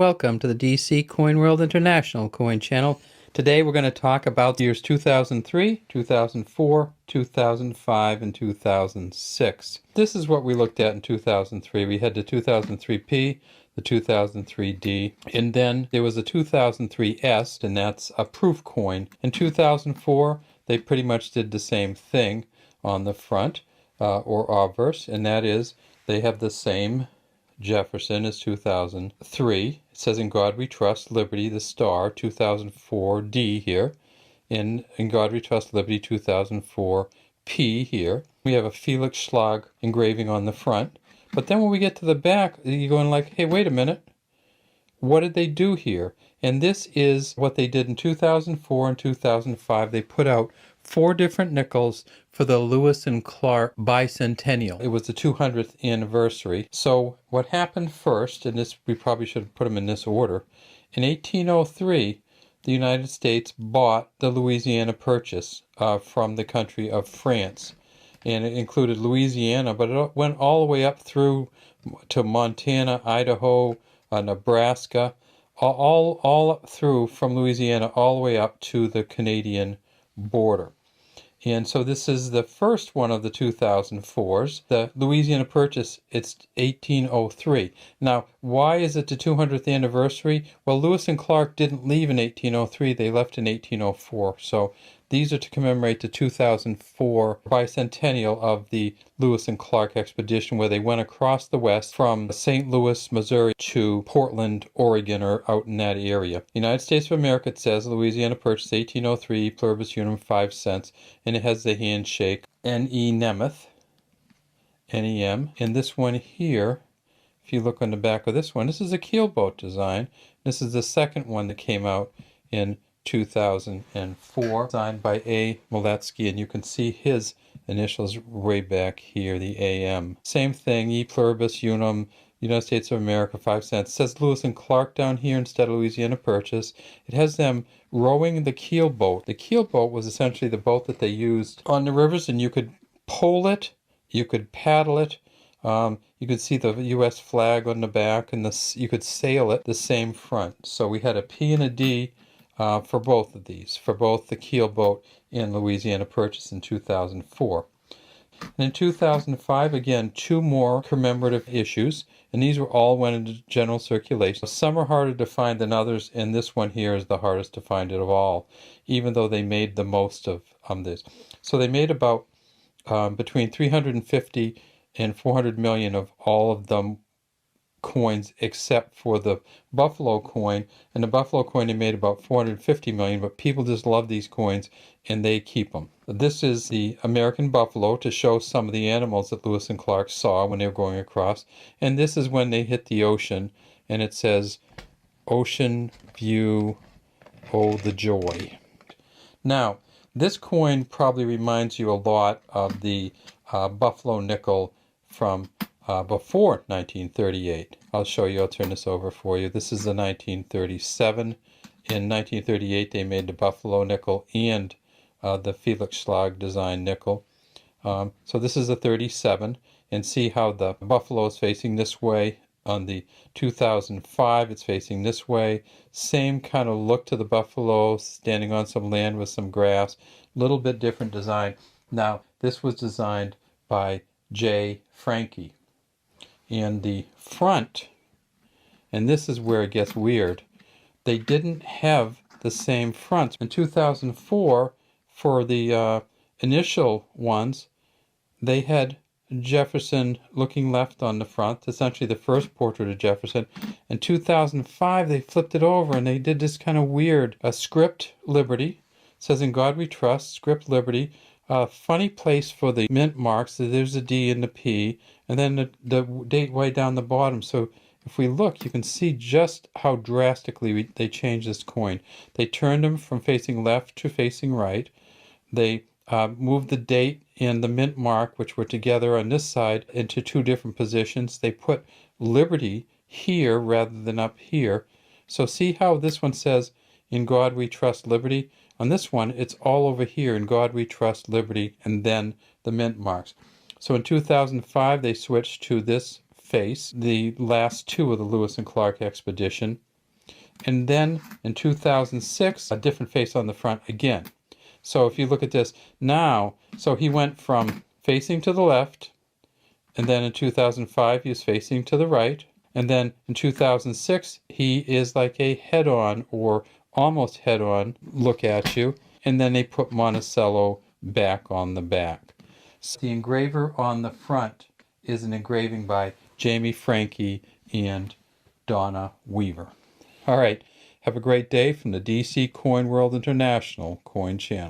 Welcome to the DC Coin World International Coin Channel. Today we're going to talk about the years 2003, 2004, 2005, and 2006. This is what we looked at in 2003. We had the 2003P, the 2003D, and then there was a 2003S, and that's a proof coin. In 2004, they pretty much did the same thing on the front, or obverse, and that is they have the same Jefferson is 2003. It says In God We Trust, Liberty, the star, 2004D here. In God We Trust, Liberty, 2004P here. We have a Felix Schlag engraving on the front. But then when we get to the back, you're going like, hey, wait a minute. What did they do here? And this is what they did in 2004 and 2005. They put out 4 different nickels for the Lewis and Clark bicentennial. It was the 200th anniversary. So what happened first, and this we probably should have put them in this order, in 1803, the United States bought the Louisiana Purchase from the country of France. And it included Louisiana, but it went all the way up through to Montana, Idaho, Nebraska, all up through from Louisiana all the way up to the Canadian border. And so this is the first one of the 2004s. The Louisiana Purchase, it's 1803. Now, why is it the 200th anniversary? Well, Lewis and Clark didn't leave in 1803. They left in 1804. So these are to commemorate the 2004 bicentennial of the Lewis and Clark expedition, where they went across the west from St. Louis, Missouri to Portland, Oregon, or out in that area. United States of America, it says, Louisiana Purchase, 1803, pluribus unum, 5 cents. And it has the handshake, N.E. Nemeth, N-E-M. And this one here, if you look on the back of this one, this is a keelboat design. This is the second one that came out in 2004, designed by A. Moletsky, and you can see his initials way back here, the AM. Same thing, E pluribus unum, United States of America, 5 cents. It says Lewis and Clark down here instead of Louisiana Purchase. It has them rowing the keelboat. The keelboat was essentially the boat that they used on the rivers, and you could pole it, you could paddle it, you could see the U.S. flag on the back, and you could sail it the same front. So we had a P and a D for both of these, for both the keelboat and Louisiana Purchase in 2004. And in 2005, again, 2 more commemorative issues, and these were all went into general circulation. Some are harder to find than others, and this one here is the hardest to find of all, even though they made the most of this. So they made about between 350 and 400 million of all of them coins, except for the Buffalo coin. And the Buffalo coin, they made about 450 million, but people just love these coins and they keep them. This is the American buffalo to show some of the animals that Lewis and Clark saw when they were going across. And this is when they hit the ocean, and it says, Ocean View, oh the joy. Now, this coin probably reminds you a lot of the Buffalo nickel from before 1938. I'll show you, I'll turn this over for you. This is the 1937. In 1938, they made the Buffalo nickel and the Felix Schlag design nickel. So this is a 37, and see how the Buffalo is facing this way. On the 2005, it's facing this way. Same kind of look to the Buffalo, standing on some land with some grass. Little bit different design. Now, this was designed by J. Frankie. And the front, and this is where it gets weird, they didn't have the same fronts. In 2004, for the initial ones, they had Jefferson looking left on the front, essentially the first portrait of Jefferson. In 2005, they flipped it over and they did this kind of weird script Liberty. It says In God We Trust, script Liberty. Funny place for the mint marks. There's a D and a P, and then the date way down the bottom. So if we look, you can see just how drastically they changed this coin. They turned them from facing left to facing right. They moved the date and the mint mark, which were together on this side, into 2 different positions. They put Liberty here rather than up here. So see how this one says, In God We Trust, Liberty. On this one, it's all over here, In God We Trust, Liberty, and then the mint marks. So in 2005, they switched to this face, the last 2 of the Lewis and Clark expedition. And then in 2006, a different face on the front again. So if you look at this now, so he went from facing to the left, and then in 2005 he was facing to the right, and then in 2006 he is like a head-on or almost head-on look at you, and then they put Monticello back on the back. So the engraver on the front is an engraving by Jamie Franke and Donna Weaver. All right, have a great day from the DC Coin World International Coin Channel.